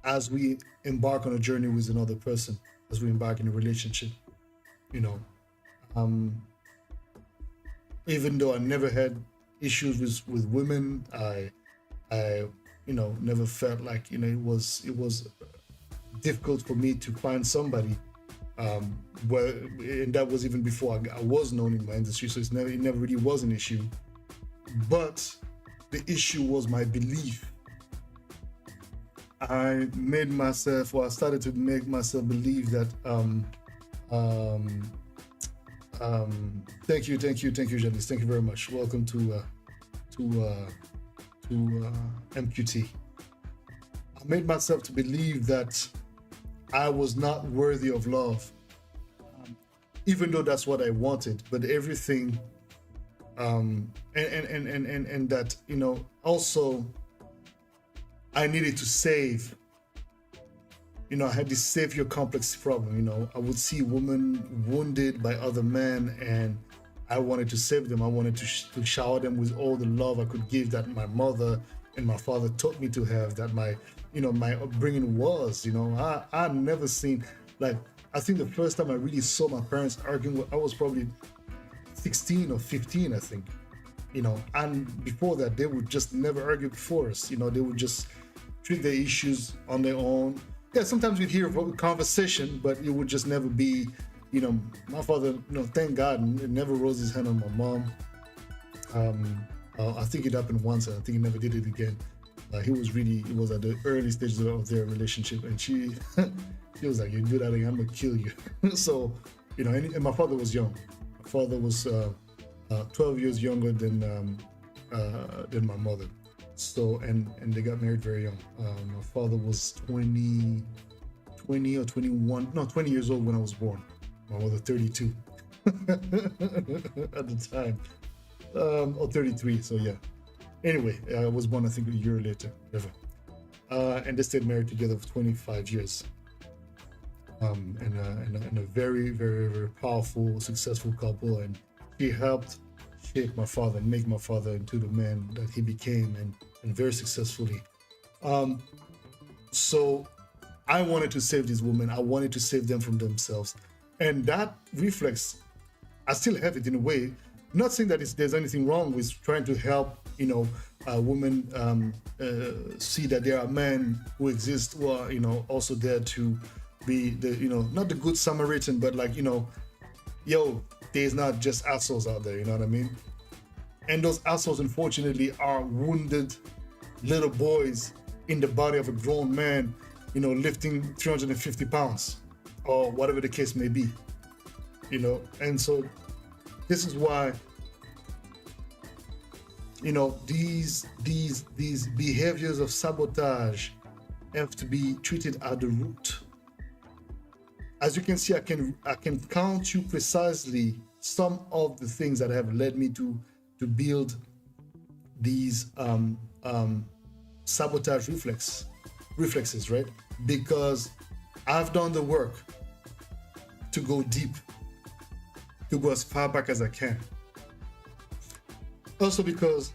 as we embark on a journey with another person, as we embark in a relationship. You know, um, even though I never had issues with women, I never felt like it was difficult for me to find somebody. Well, and that was even before I was known in my industry, so it never really was an issue. But the issue was my belief. I started to make myself believe that um, thank you, Janice. Thank you very much. Welcome to MQT. I made myself to believe that I was not worthy of love, even though that's what I wanted. But everything, and that also I needed to save. I had this savior complex problem. I would see women wounded by other men, and I wanted to save them. I wanted to shower them with all the love I could give that my mother and my father taught me to have. That my upbringing was. I never seen, like, I think the first time I really saw my parents arguing, I was probably 16 or 15, I think. And before that, they would just never argue before us. They would just treat their issues on their own. Yeah, sometimes we'd hear a conversation, but it would just never be, my father, thank God, never rose his hand on my mom. I think it happened once, and I think he never did it again. It was at the early stages of their relationship, and she was like, "You do that again, I'm gonna kill you." So, and my father was young. My father was 12 years younger than my mother. So, and they got married very young. My father was 20 or 21, no, 20 years old when I was born. My mother 32 at the time, or 33. So yeah. Anyway, I was born, I think, a year later. And they stayed married together for 25 years. And a very, very, very powerful, successful couple. And she helped shape my father and make my father into the man that he became, and very successfully. So I wanted to save these women. I wanted to save them from themselves. And that reflex, I still have it in a way. Not saying that there's anything wrong with trying to help, women see that there are men who exist who are, also there to be the, not the good Samaritan, but like, there's not just assholes out there, you know what I mean? And those assholes, unfortunately, are wounded little boys in the body of a grown man, lifting 350 pounds or whatever the case may be, And so this is why, these behaviors of sabotage have to be treated at the root. As you can see, I can count you precisely some of the things that have led me to build these sabotage reflexes, right? Because I've done the work to go deep, to go as far back as I can. Also because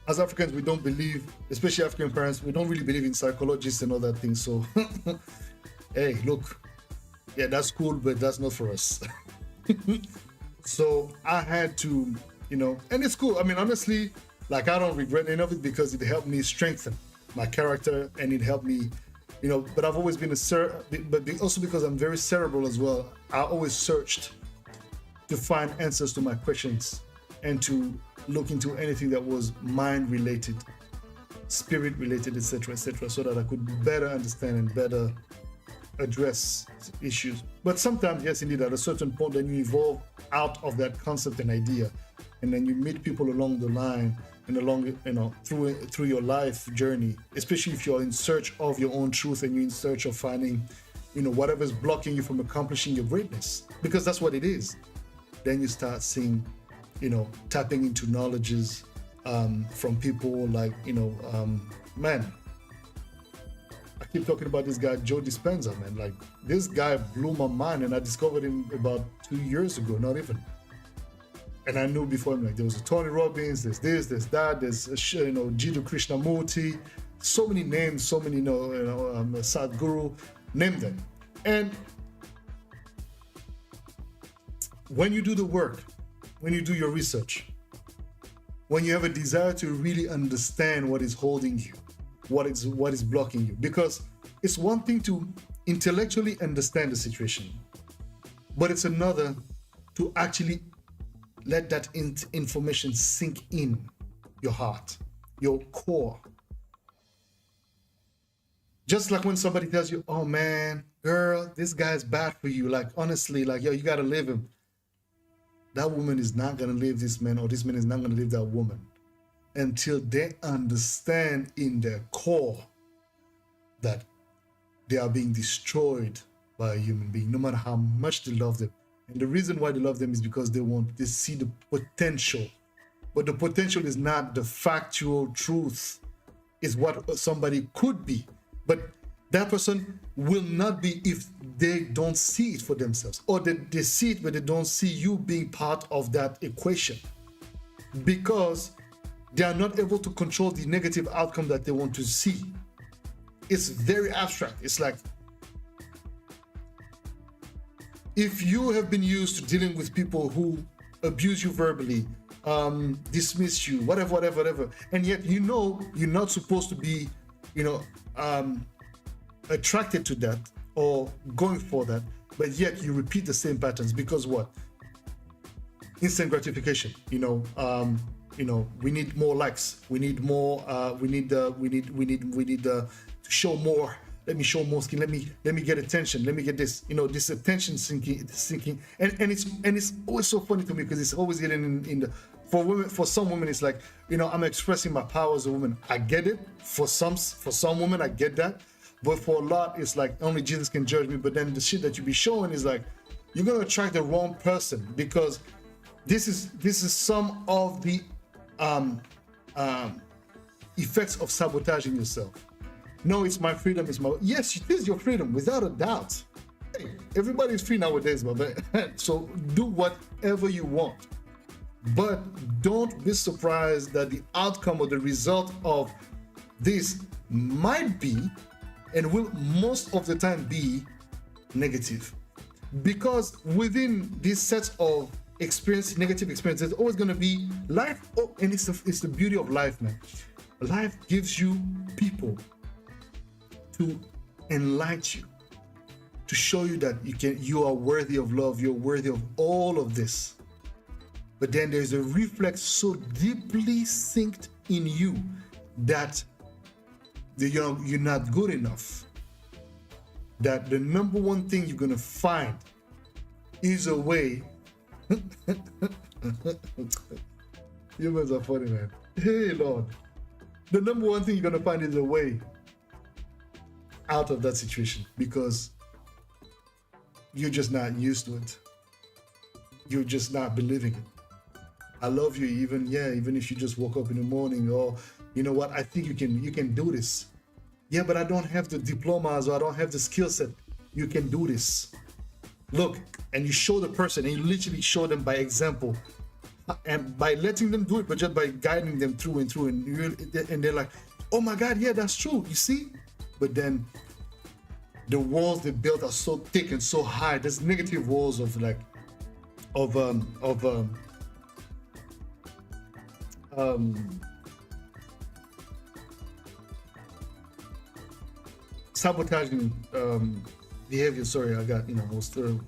as Africans, we don't believe, especially African parents, we don't really believe in psychologists and all that thing. So, hey, look, yeah, that's cool, but that's not for us. So I had to, and it's cool. I mean, honestly, like, I don't regret any of it because it helped me strengthen my character, and it helped me, but I've always been but also because I'm very cerebral as well. I always searched to find answers to my questions and to look into anything that was mind related, spirit related, etc., so that I could better understand and better address issues. But sometimes, yes, indeed, at a certain point, then you evolve out of that concept and idea, and then you meet people along the line and along, through your life journey, especially if you're in search of your own truth and you're in search of finding, whatever's blocking you from accomplishing your greatness, because that's what it is. Then you start seeing, tapping into knowledges from people like, man, I keep talking about this guy, Joe Dispenza, man. Like, this guy blew my mind, and I discovered him about 2 years ago, not even. And I knew before him, like, there was a Tony Robbins, there's this, there's that, there's, Jiddu Krishnamurti, So many names, so many, Sadhguru, name them. And when you do the work, when you do your research, when you have a desire to really understand what is holding you, what is blocking you, because it's one thing to intellectually understand the situation, but it's another to actually let that information sink in your heart, your core. Just like when somebody tells you, oh man, girl, this guy's bad for you. Like, honestly, like, yo, you gotta leave him. That woman is not gonna leave this man, or this man is not gonna leave that woman until they understand in their core that they are being destroyed by a human being, no matter how much they love them. And the reason why they love them is because they see the potential. But the potential is not the factual truth, is what somebody could be. But that person will not be if they don't see it for themselves, or they see it but they don't see you being part of that equation, because they are not able to control the negative outcome that they want to see. It's very abstract. It's like, if you have been used to dealing with people who abuse you verbally, dismiss you, whatever, and yet you know you're not supposed to be, attracted to that or going for that, but yet you repeat the same patterns because what? Instant gratification. We need more likes. We need more. We need to show more. Let me show more skin. Let me get attention. Let me get this. This attention sinking. And it's always so funny to me because it's always getting in the. For some women, it's like, I'm expressing my power as a woman. I get it. For some women, I get that. But for a lot, it's like only Jesus can judge me. But then the shit that you be showing is like, you're gonna attract the wrong person, because this is some of the effects of sabotaging yourself. No, it's my freedom. Yes, it is your freedom, without a doubt. Hey, everybody's free nowadays, but so do whatever you want. But don't be surprised that the outcome or the result of this might be, and will most of the time be, negative. Because within these sets of negative experience, there's always going to be life. Oh, and it's the beauty of life, man. Life gives you people to enlighten you, to show you that you are worthy of love, you're worthy of all of this. But then there's a reflex so deeply synced in you that you're not good enough. That the number one thing you're gonna find is a way. Humans are funny, man. Hey, Lord. The number one thing you're gonna find is a way out of that situation, because you're just not used to it. You're just not believing it. I love you, even if you just woke up in the morning, or you know what, I think you can do this. Yeah, but I don't have the diplomas, or I don't have the skill set. You can do this. Look, and you show the person, and you literally show them by example, and by letting them do it, but just by guiding them through and through, and they're like, oh my God, yeah, that's true. You see? But then the walls they built are so thick and so high. There's negative walls of sabotaging behavior. Sorry, I was still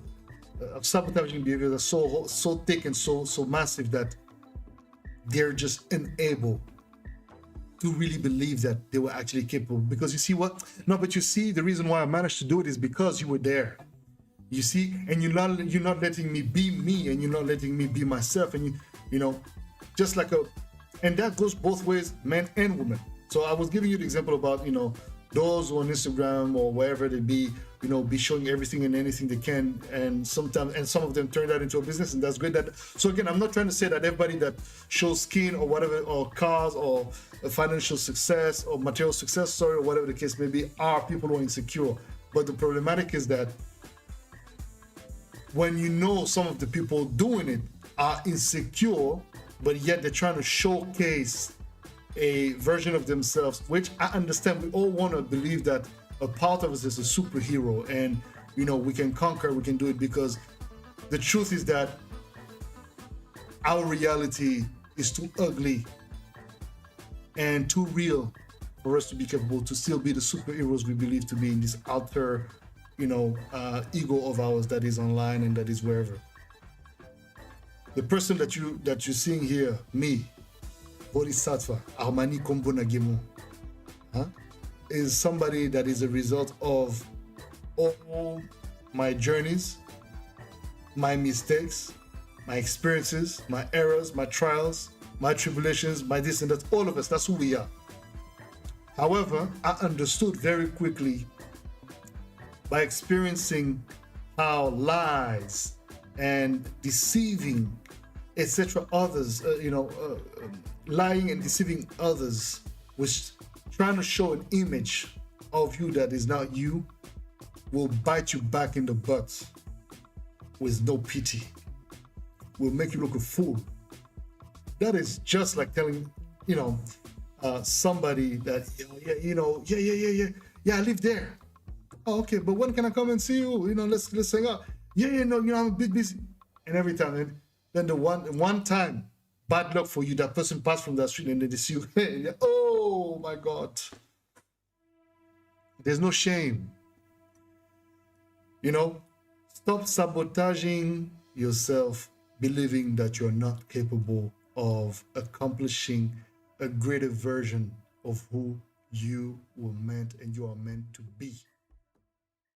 sabotaging behavior that's so thick and so massive that they're just unable to really believe that they were actually capable. Because you see what? No, but you see, the reason why I managed to do it is because you were there. You see, and you're not letting me be me, and you're not letting me be myself, and just like and that goes both ways, men and women. So I was giving you the example about those on Instagram or wherever they be showing everything and anything they can, and some of them turn that into a business, and that's great. So again, I'm not trying to say that everybody that shows skin or whatever, or cars, or financial success or material success, or whatever the case may be, are people who are insecure. But the problematic is that when some of the people doing it are insecure, but yet they're trying to showcase a version of themselves, which I understand we all want to believe that a part of us is a superhero and we can conquer, we can do it, because the truth is that our reality is too ugly and too real for us to be capable to still be the superheroes we believe to be in this outer ego of ours that is online and that is wherever. The person that you're seeing here, me, Boddhi Satva, Armani Kombona Gemo, is somebody that is a result of all my journeys, my mistakes, my experiences, my errors, my trials, my tribulations, my this and that, all of us, that's who we are. However, I understood very quickly by experiencing how lies and deceiving, etc., others, lying and deceiving others, which trying to show an image of you that is not you, will bite you back in the butt with no pity, will make you look a fool. That is just like telling, somebody that, I live there. Oh, okay, but when can I come and see you? Let's hang out. I'm a bit busy. And every time, and then the one time, bad luck for you, that person passed from that street and then they see you. Oh my God. There's no shame. Stop sabotaging yourself, believing that you're not capable of accomplishing a greater version of who you were meant and you are meant to be.